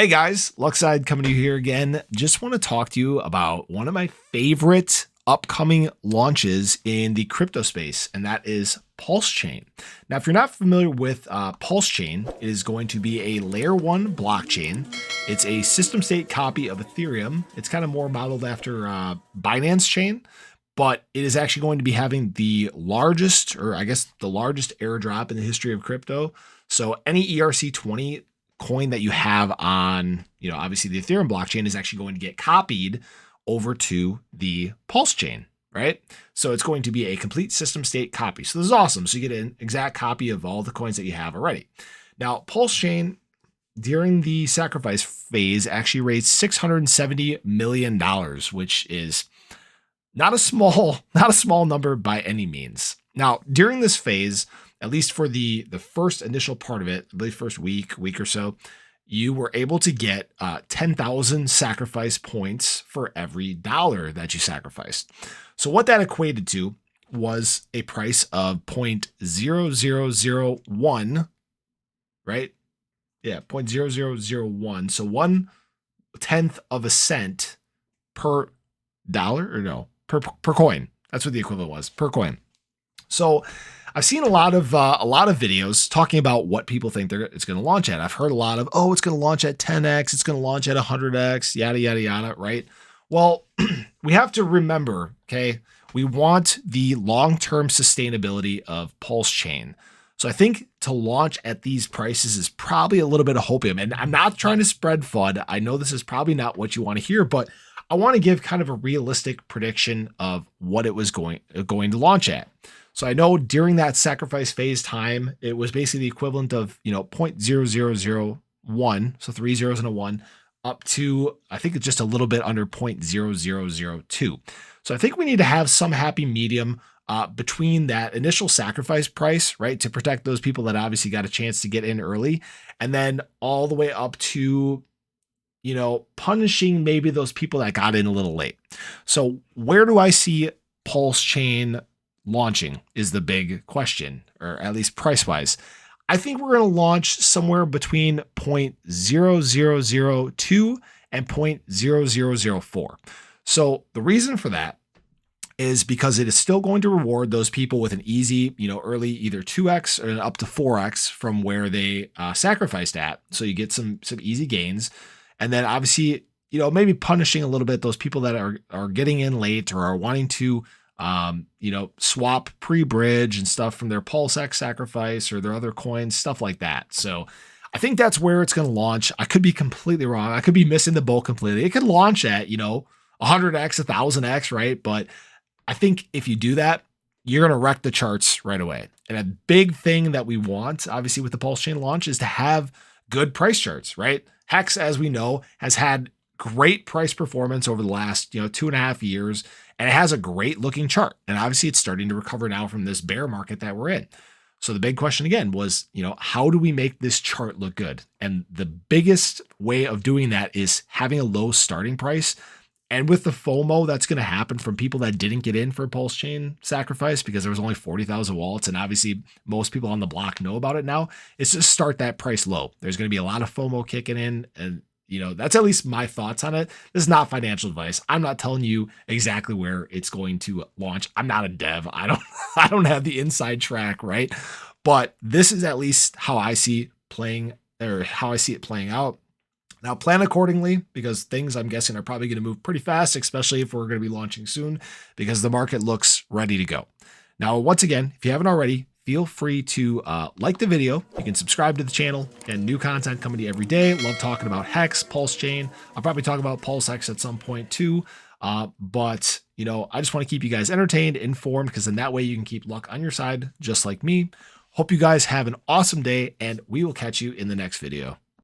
Hey guys, Luckside coming to you here again. Just want to talk to you about one of my favorite upcoming launches in the crypto space, and that is Pulsechain. Now, if you're not familiar with Pulsechain, it is going to be a layer 1 blockchain. It's a system state copy of Ethereum. It's kind of more modeled after Binance Chain, but it is actually going to be having the largest, or I guess the largest airdrop in the history of crypto. So any ERC20 coin that you have on, obviously the Ethereum blockchain is actually going to get copied over to the Pulse chain, right? So it's going to be a complete system state copy. So this is awesome. So you get an exact copy of all the coins that you have already. Now, Pulse chain during the sacrifice phase actually raised $670 million, which is not a small number by any means. Now, during this phase, at least for the first initial part of it, I believe first week or so, you were able to get 10,000 sacrifice points for every dollar that you sacrificed. So what that equated to was a price of 0.0001, right? Yeah, 0.0001. So 1/10 of a cent per dollar, or no, per coin. That's what the equivalent was, per coin. So I've seen a lot of videos talking about what people think it's going to launch at. I've heard a lot of, it's going to launch at 10x, it's going to launch at 100x, yada yada yada, right? Well, we have to remember, okay, we want the long-term sustainability of Pulse Chain. So I think to launch at these prices is probably a little bit of hopium. And I'm not trying to spread FUD. I know this is probably not what you want to hear, but I want to give kind of a realistic prediction of what it was going to launch at. So I know during that sacrifice phase time, it was basically the equivalent of, 0.0001, so 3 zeros and a 1, up to, I think it's just a little bit under 0.0002. So I think we need to have some happy medium between that initial sacrifice price, right, to protect those people that obviously got a chance to get in early, and then all the way up to, punishing maybe those people that got in a little late. So where do I see Pulse Chain launching is the big question, or at least price wise. I think we're going to launch somewhere between 0.0002 and 0.0004. So the reason for that is because it is still going to reward those people with an easy, early either 2x or up to 4x from where they sacrificed at. So you get some easy gains. And then obviously, maybe punishing a little bit those people that are getting in late or are wanting to swap pre-bridge and stuff from their pulsex sacrifice or their other coins, stuff like that. So I think that's where it's going to launch. I could be completely wrong. I could be missing the boat completely. It could launch at, 100x, 1000x, right? But I think if you do that, you're going to wreck the charts right away. And a big thing that we want, obviously, with the Pulse Chain launch is to have good price charts, right? Hex, as we know, has had great price performance over the last, 2.5 years. And it has a great looking chart. And obviously it's starting to recover now from this bear market that we're in. So the big question again was, how do we make this chart look good? And the biggest way of doing that is having a low starting price. And with the FOMO that's going to happen from people that didn't get in for Pulse Chain sacrifice because there was only 40,000 wallets. And obviously most people on the block know about it now. It's just start that price low. There's going to be a lot of FOMO kicking in, and that's at least my thoughts on it. This is not financial advice. I'm not telling you exactly where it's going to launch. I'm not a dev. I don't have the inside track, right? But this is at least how I see it playing out. Now plan accordingly, because things I'm guessing are probably going to move pretty fast, especially if we're going to be launching soon, because the market looks ready to go. Now, once again, if you haven't already, feel free to like the video. You can subscribe to the channel, and new content coming to you every day. Love talking about Hex, Pulse Chain. I'll probably talk about Pulsex at some point too. But I just want to keep you guys entertained, informed, because in that way you can keep luck on your side, just like me. Hope you guys have an awesome day, and we will catch you in the next video.